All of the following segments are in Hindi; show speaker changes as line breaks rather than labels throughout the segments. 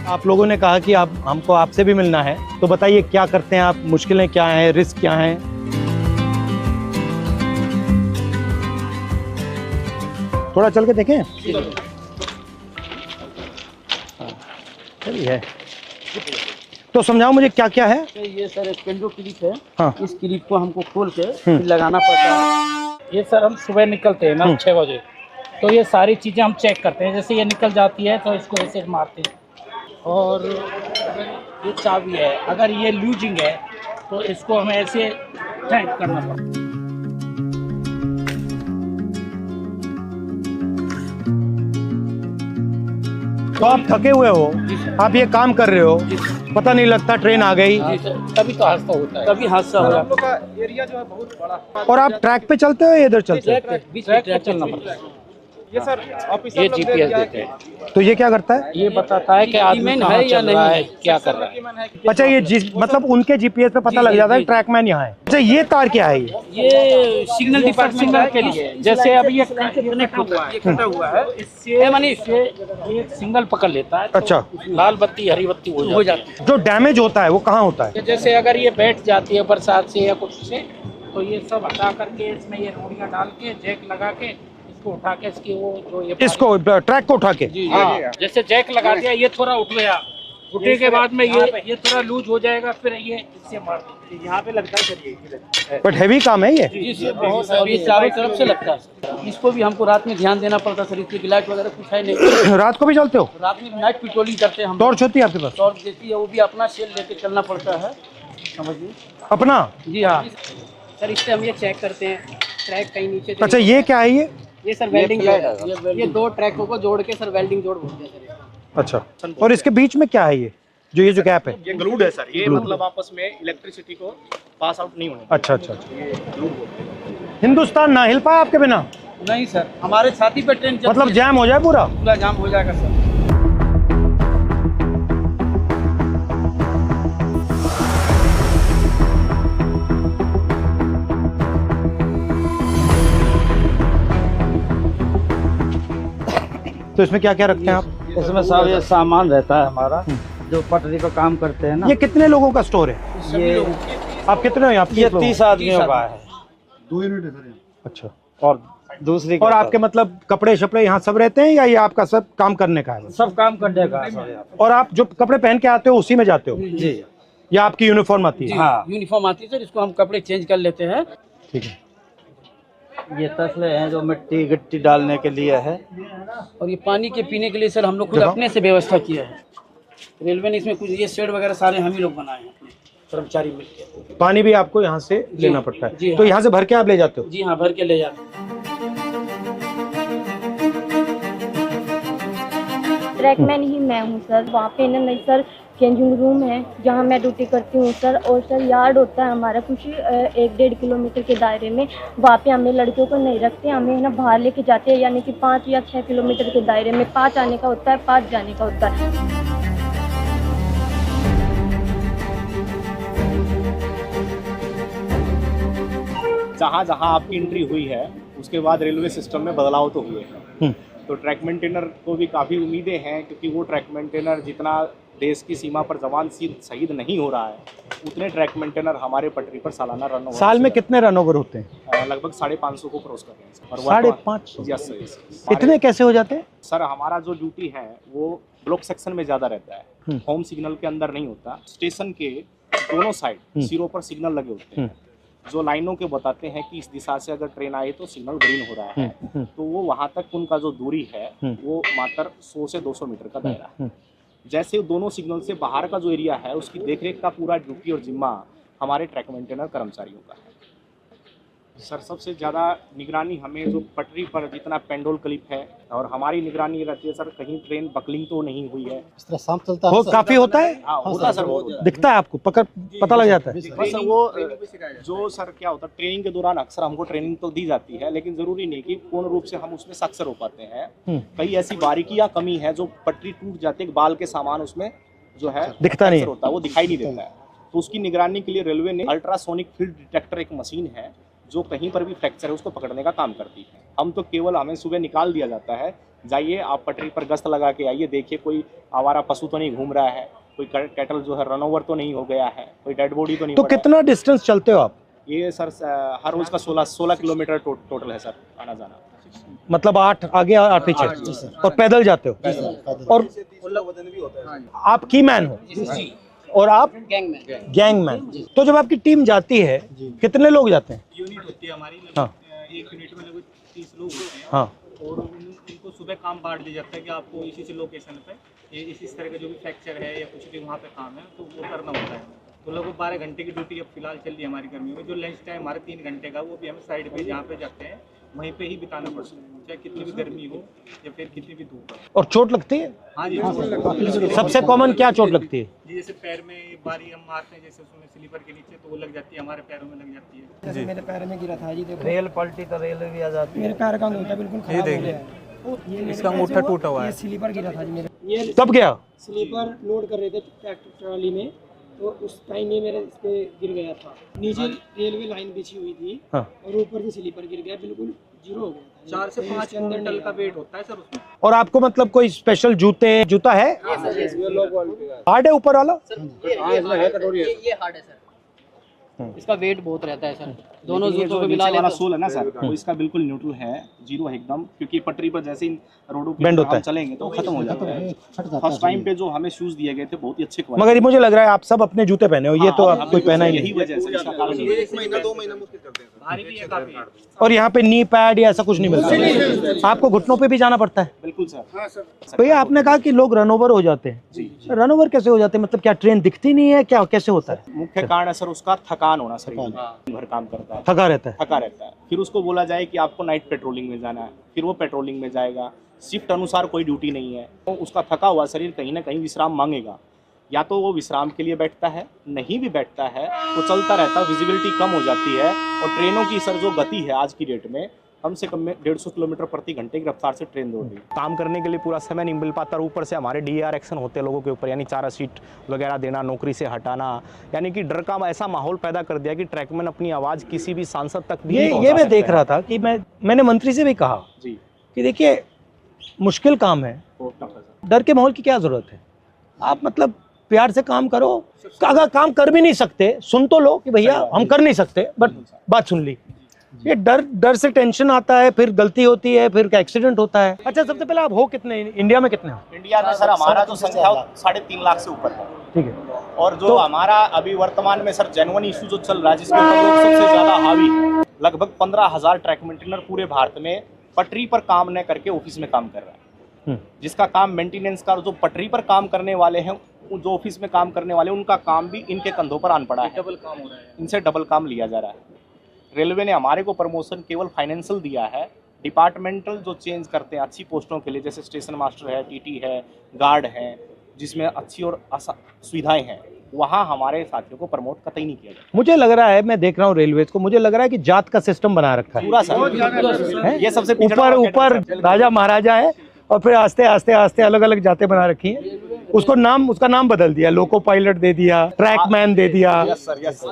आप लोगों ने कहा कि आप हमको आपसे भी मिलना है, तो बताइए क्या करते हैं आप, मुश्किलें क्या हैं, रिस्क क्या हैं? थोड़ा चल के देखें। चलिए, तो समझाओ मुझे क्या क्या है।
ये सर एक पेंडो क्लिप है।
हाँ।
इस क्लिप को हमको खोल के फिर लगाना पड़ता है। ये सर हम सुबह निकलते हैं ना 6 बजे, तो ये सारी चीज़ें हम चेक करते हैं। जैसे ये निकल जाती है तो इसको ऐसे मारते हैं। और ये चाबी है, अगर ये लूजिंग है तो इसको हमें ऐसे टाइट करना पड़ता है।
तो आप थके हुए हो, आप ये काम कर रहे हो, पता नहीं लगता ट्रेन आ गई,
कभी तो हादसा होता है, कभी हादसा हो जाता है। एरिया जो है बहुत बड़ा।
और आप ट्रैक पे चलते हो या इधर चलते हो?
बीच में ट्रैक चलना पड़ता है। ये सर ये जीपीएस देते हैं।
तो ये क्या करता है?
ये बताता है कि आदमी है या नहीं है, क्या कर रहा है।
अच्छा, ये मतलब उनके जीपीएस पे पता लग जाता है ट्रैकमैन यहाँ है। अच्छा, ये तार क्या है?
ये सिग्नल डिपार्टमेंट के लिए, जैसे अभी ये कनेक्ट हुआ है, कटा हुआ है, इससे मानी इससे ये सिग्नल पकड़ लेता है।
अच्छा,
लाल बत्ती हरी बत्ती हो जाती है।
जो डैमेज होता है वो कहाँ होता है?
जैसे अगर ये बैठ जाती है बरसात से या कुछ से, तो ये सब हटा करके इसमें ये रोड़ियाँ डाल के जैक लगा के इसको उठा के इसकी वो जो ये
इसको ट्रैक को उठा के,
हाँ, जैसे जैक लगा दिया, ये थोड़ा उठ गया, उठने के बाद में ये थोड़ा लूज हो जाएगा, फिर ये इससे मार देते हैं। यहाँ पे लगता है सर ये,
बट हैवी काम है ये।
जी बहुत हैवी, चारों तरफ से लगता है। इसको भी हमको रात में ध्यान देना पड़ता है सर, इसकी लाइट वगैरह कुछ है नहीं।
रात को भी चलते हो?
रात में नाइट पेट्रोलिंग करते हैं हम।
टॉर्च होती है आपके पास?
टॉर्च देती है, वो भी अपना सेल लेके चलना पड़ता है, समझिए।
अपना?
जी हाँ सर, इससे हम ये चेक करते हैं ट्रैक कहीं नीचे।
अच्छा, ये क्या है? ये
सर वेल्डिंग है, ये दो ट्रैकों को जोड़ के सर वेल्डिंग जोड़ बोलते हैं सर।
अच्छा, और इसके बीच में क्या है ये जो गैप है?
ये ग्लूड है सर, ये मतलब आपस में इलेक्ट्रिसिटी को पास आउट नहीं होने।
अच्छा अच्छा, ये ग्लूड। हिंदुस्तान ना हिल पाया आपके बिना?
नहीं सर, हमारे छाती पे ट्रेन
मतलब जैम हो जाए पूरा?
पूरा जाम हो जाएगा सर।
तो इसमें क्या क्या रखते हैं आप?
इसमें सब ये सामान रहता है हमारा, जो पटरी पर काम करते हैं ना।
ये कितने लोगों का स्टोर है?
ये
आप कितने हो यहाँ?
ये 30 आदमियों का है।
2 यूनिट है सर। अच्छा,
और दूसरी
और आपके मतलब कपड़े शपड़े यहाँ सब रहते हैं या ये आपका सब काम करने का है?
सब काम करने का है सर।
और आप जो कपड़े पहन के आते हो उसी में जाते हो?
जी,
या आपकी यूनिफॉर्म आती है?
हाँ यूनिफॉर्म आती है सर, इसको हम कपड़े चेंज कर लेते हैं।
ठीक है।
ये तसले हैं जो मिट्टी गिट्टी डालने के लिए है, और ये पानी के पीने के लिए सर हम लोग खुद अपने से व्यवस्था किया है। रेलवे ने इसमें कुछ ये शेड वगैरह सारे हम ही लोग बनाए हैं, अपने कर्मचारी मिलकर।
पानी भी आपको यहाँ से लेना पड़ता है?
जी
तो यहाँ से भर के आप ले जाते हो?
जी हाँ, भर के ले जाते हैं।
ट्रैकमैन ही मैं हूँ सर। वहाँ पे ना नहीं सर, चेंजिंग रूम है जहाँ मैं ड्यूटी करती हूँ सर। और सर यार्ड होता है हमारा कुछ 1-1.5 किलोमीटर के दायरे में। वहाँ पे हमें लड़कियों को नहीं रखते, हमें ना बाहर लेके जाते हैं, यानी कि 5 या 6 किलोमीटर के दायरे में। 5 आने का होता है, 5 जाने का होता है।
जहाँ जहाँ आपकी एंट्री हुई है उसके बाद रेलवे सिस्टम में बदलाव तो हुए हैं। तो ट्रैक मेंटेनर को भी काफ़ी उम्मीदें हैं, क्योंकि वो ट्रैक मेंटेनर जितना देश की सीमा पर जवान शहीद नहीं हो रहा है, उतने ट्रैक मेंटेनर हमारे पटरी पर सालाना रन ओवर।
साल में कितने रन ओवर होते हैं?
लगभग 550 को क्रॉस कर रहे हैं।
550?
Yes sir.
इतने कैसे हो जाते हैं?
सर हमारा जो ड्यूटी है वो ब्लॉक सेक्शन में ज़्यादा रहता है, होम सिग्नल के अंदर नहीं होता। स्टेशन के दोनों साइड सिरों पर सिग्नल लगे होते हैं, जो लाइनों के बताते हैं कि इस दिशा से अगर ट्रेन आई तो सिग्नल ग्रीन हो रहा है। तो वो वहाँ तक उनका जो दूरी है वो मात्र 100 से 200 मीटर का दायरा है। जैसे दोनों सिग्नल से बाहर का जो एरिया है उसकी देखरेख का पूरा ड्यूटी और जिम्मा हमारे ट्रैक मेंटेनर कर्मचारियों का है। सर सबसे ज़्यादा निगरानी हमें जो पटरी पर जितना पेंडोल क्लिप है, और हमारी निगरानी रहती है सर कहीं ट्रेन बकलिंग तो नहीं हुई है।
इस तरह शाम चलता है,
काफी होता है?
हाँ होता है सर, बहुत
दिखता है आपको? पता लग जाता है?
बस वो जो सर क्या होता है, ट्रेनिंग के दौरान अक्सर हमको ट्रेनिंग तो दी जाती है, लेकिन जरूरी नहीं कि पूर्ण रूप से हम उसमें सक्षम हो पाते हैं। कई ऐसी बारीकी या कमी है जो पटरी टूट जाती है, बाल के सामान उसमें जो है
दिखता नहीं
होता है, वो दिखाई नहीं देता है। तो उसकी निगरानी के लिए रेलवे ने अल्ट्रासोनिक फील्ड डिटेक्टर एक मशीन है, जो कहीं पर भी फ्रैक्चर है उसको पकड़ने का काम करती है। हम तो केवल, हमें सुबह निकाल दिया जाता है, जाइए आप पटरी पर गश्त लगा के आइए, देखिए कोई आवारा पशु तो नहीं घूम रहा है, कोई कैटल जो है रन ओवर तो नहीं हो गया है, कोई डेड बॉडी तो नहीं
तो
पड़ा है।
कितना डिस्टेंस चलते हो आप?
ये सर हर रोज का 16 किलोमीटर टोटल है सर, आना जाना।
मतलब 8 आगे 8 पीछे, और पैदल जाते हो? और आप की मैन हो और आप गैंगमैन। तो जब आपकी टीम जाती है कितने लोग जाते हैं?
यूनिट होती है हमारी,
हाँ।
एक यूनिट में लगभग 30 लोग होते हैं।
हाँ।
और उनको सुबह काम बांट दिया जाता है कि आपको इसी लोकेशन पे इस तरह का जो भी फ्रैक्चर है या कुछ भी वहाँ पे काम है तो वो करना होता है। तो लगभग 12 घंटे की ड्यूटी अब फिलहाल चल रही है हमारी कर्मियों में। जो लंच टाइम हमारे 3 घंटे का, वो भी हमें साइड पे जहाँ पे जाते हैं वहीं पे ही बिताना पड़ता है, चाहे कितनी भी गर्मी हो या फिर कितनी भी धूप हो।
और चोट लगती है?
हाँ जी,
सबसे कॉमन क्या चोट लगती है?
जी जैसे पैर में बारी हम मारते हैं, जैसे उसमें स्लीपर के नीचे, तो वो लग जाती है, हमारे पैरों में लग जाती है।
जैसे मेरे पैर में गिरा था जी, देखो
रेल पलटी तो रेल भी आ जाती
मेरे पैर का अंगूठा बिल्कुल खराब हो गया है। इसका अंगूठा टूटा हुआ है। ये स्लीपर गिरा था जी मेरे, ये
कब गया?
स्लीपर लोड कर रहे थे ट्रैक्टर ट्रॉली में, तो उस टाइम ये मेरे इस पे गिर गया था। नीचे रेलवे लाइन बिछी हुई थी।
हाँ।
और ऊपर से स्लीपर गिर गया, बिल्कुल जीरो हो गया था।
4 से 5 क्विंटल का वेट होता है सर उसमें।
और आपको मतलब कोई स्पेशल जूता है? हार्ड है ऊपर वाला?
ये हार्ड है सर, इसका वेट बहुत रहता है सर। दोनों जूतों को मिला
वाला
लेते
सोल है ना सर, वो इसका बिल्कुल न्यूट्रल है, जीरो है एकदम, क्योंकि पटरी पर जैसे इन रोडों
Bend
पे
होता
हम
है।
चलेंगे तो खत्म हो जाता है। फर्स्ट टाइम पे जो हमें शूज दिए गए थे बहुत ही अच्छे क्वालिटी।
मगर ये मुझे लग रहा है आप सब अपने जूते पहने हो, ये तो आप कोई पहना ही
यही
नहीं।
वजह से इसका कारण ये है।
1 महीना 2 महीना मुश्किल करते हैं, भारी भी है काफी।
और यहाँ पे नी पैड या ऐसा कुछ नहीं मिलता? आपको घुटनों पे भी जाना पड़ता है?
बिल्कुल सर।
भैया आपने कहा कि लोग रन ओवर हो जाते हैं, रन ओवर कैसे हो जाते हैं? मतलब क्या ट्रेन दिखती नहीं है क्या, कैसे होता है?
मुख्य कारण है सर उसका थकान होना, शरीर में भर काम करता है,
थका रहता है।
थका रहता है। फिर उसको बोला जाए कि आपको नाइट पेट्रोलिंग में जाना है, फिर वो पेट्रोलिंग में जाएगा, शिफ्ट अनुसार कोई ड्यूटी नहीं है, तो उसका थका हुआ शरीर कहीं ना कहीं विश्राम मांगेगा। या तो वो विश्राम के लिए बैठता है, नहीं भी बैठता है तो चलता रहता है, विजिबिलिटी कम हो जाती है। और ट्रेनों की सर जो गति है आज की डेट में, कम से कम में 150 किलोमीटर प्रति घंटे की रफ्तार से ट्रेन दौड़ रही है। काम करने के लिए पूरा समय नहीं मिल पाता, और ऊपर से हमारे DAR एक्शन होते हैं लोगों के ऊपर, यानी 4 सीट वगैरह देना, नौकरी से हटाना, यानी कि डर का ऐसा माहौल पैदा कर दिया कि ट्रैकमैन अपनी आवाज़ किसी भी सांसद तक भी
ये मैं देख रहा था कि मैंने मंत्री से भी कहा
जी,
कि देखिए मुश्किल काम है,
बहुत टफ है सर।
डर के माहौल की क्या जरूरत है? आप मतलब प्यार से काम करो। अगर काम कर भी नहीं सकते सुन तो लो कि भैया हम कर नहीं सकते, बट बात सुन ली। ये डर से टेंशन आता है, फिर गलती होती है, फिर एक्सीडेंट होता है। अच्छा, सबसे पहले आप हो कितने इंडिया में, कितने हो?
इंडिया में सर हमारा जो संख्या 3.5 लाख से ऊपर है।
ठीक है।
और जो हमारा अभी वर्तमान में सर जेन्युइन इशू जो चल रहा है, जिसके ऊपर लोग सबसे ज्यादा हावी, लगभग 15,000 ट्रैक मेंटेनर पूरे भारत में पटरी पर काम न करके ऑफिस में काम कर रहा है। जिसका काम मेंटेनेंस का, जो पटरी पर काम करने वाले हैं, जो ऑफिस में काम करने वाले, उनका काम भी इनके कंधों पर आन पड़ा है,
डबल काम हो रहा है।
इनसे डबल काम लिया जा रहा है। रेलवे ने हमारे को प्रमोशन केवल फाइनेंशियल दिया है, डिपार्टमेंटल जो चेंज करते हैं अच्छी पोस्टों के लिए, जैसे स्टेशन मास्टर है, TT है, गार्ड है, जिसमें अच्छी और सुविधाएं हैं, वहाँ हमारे साथियों को प्रमोट कतई नहीं किया जाता।
मुझे लग रहा है, मैं देख रहा हूँ रेलवे को, मुझे लग रहा है कि जात का सिस्टम बना रखा है
पूरा सर, ये सबसे
ऊपर राजा महाराजा है, और फिर आस्ते आस्ते आस्ते अलग अलग जातें बना रखी हैं। उसका नाम बदल दिया, लोको पायलट दे दिया, ट्रैकमैन दे दिया।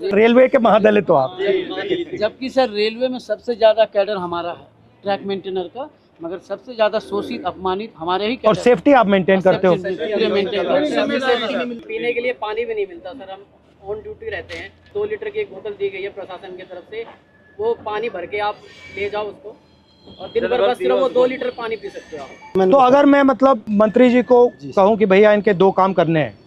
रेलवे के महादलित तो आप।
जबकि सर रेलवे में सबसे ज्यादा कैडर हमारा है ट्रैक मेंटेनर का, मगर सबसे ज्यादा शोषित अपमानित हमारे ही
और सेफ्टी आप मेंटेन करते हो?
पीने के लिए पानी भी नहीं मिलता सर, हम ऑन ड्यूटी रहते हैं। 2 लीटर की एक बोतल दी गई है प्रशासन की तरफ से, वो पानी भर के आप ले जाओ उसको, और दिन भर बस सिर्फ वो 2 लीटर पानी पी सकते हो आप।
तो अगर मैं मतलब मंत्री जी को कहूँ कि भैया इनके 2 काम करने हैं,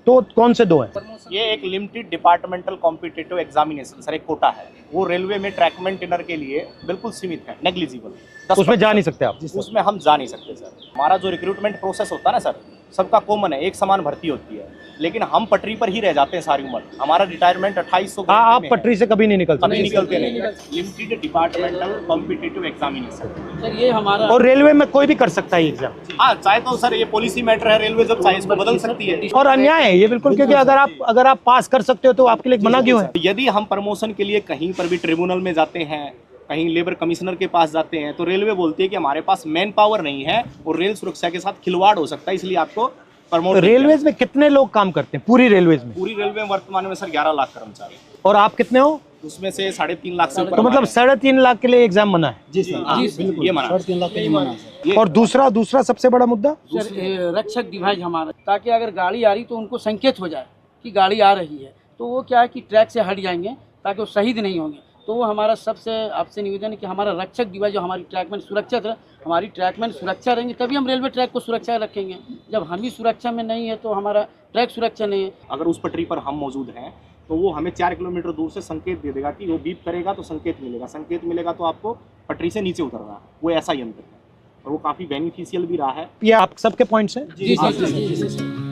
तो कौन से 2 हैं?
ये एक limited departmental competitive examination sir, एक कोटा है, वो रेलवे में ट्रैक मेंटेनर के लिए बिल्कुल सीमित है, नेग्लिजिबल।
उसमें जा नहीं सकते आप?
उसमें हम जा नहीं सकते सर। हमारा जो रिक्रूटमेंट प्रोसेस होता है ना सर, सबका कॉमन है, एक समान भर्ती होती है, लेकिन हम पटरी पर ही रह जाते हैं सारी उम्र। हमारा रिटायरमेंट 2800।
आप पटरी से कभी नहीं निकलते?
कभी निकलते नहीं। Limited departmental competitive examination
sir, ये हमारा।
और रेलवे में कोई भी कर सकता है एग्जाम?
हाँ, चाहे तो सर ये पॉलिसी मैटर है, रेलवे जब चाहे इसको बदल सकती है।
और अन्याय है ये बिल्कुल, क्योंकि अगर आप पास कर सकते हो तो आपके लिए मना क्यों है?
यदि हम प्रमोशन के लिए कहीं पर भी ट्रिब्यूनल में जाते हैं, कहीं लेबर कमिश्नर के पास जाते हैं, तो रेलवे बोलती है कि हमारे पास मैन पावर नहीं है और रेल सुरक्षा के साथ खिलवाड़ हो सकता है, इसलिए आपको प्रमोट
रेलवेज में कितने लोग काम करते हैं पूरी रेलवेज में?
पूरी रेलवे में वर्तमान में सर 11 लाख कर्मचारी,
और आप कितने हो?
उसमें से 3.5 लाख से ऊपर
तो मतलब 3.5 लाख के लिए एग्जाम मना है।
जी सर,
हाँ,
जी बिल्कुल,
ये मना
3.5 लाख के माना सर।
और दूसरा सबसे बड़ा मुद्दा
सर रक्षक डिवाइस हमारा, ताकि अगर गाड़ी आ रही तो उनको संकेत हो जाए कि गाड़ी आ रही है, तो वो क्या है कि ट्रैक से हट जाएंगे ताकि वो शहीद नहीं होंगे। तो वो हमारा सबसे आपसे निवेदन है कि हमारा रक्षक डिवाइस जो हमारी ट्रैकमैन सुरक्षित रहे, हमारी ट्रैकमैन सुरक्षा रहेंगे तभी हम रेलवे ट्रैक को सुरक्षा रखेंगे। जब हम ही सुरक्षा में नहीं है तो हमारा ट्रैक सुरक्षा नहीं है।
अगर उस पटरी पर हम मौजूद हैं तो वो हमें 4 किलोमीटर दूर से संकेत दे देगा कि वो बीप करेगा तो संकेत मिलेगा तो आपको पटरी से नीचे उतरना है। वो ऐसा यंत्र है और वो काफ़ी बेनिफिशियल भी रहा है।
ये आप सबके पॉइंट्स हैं?
जी।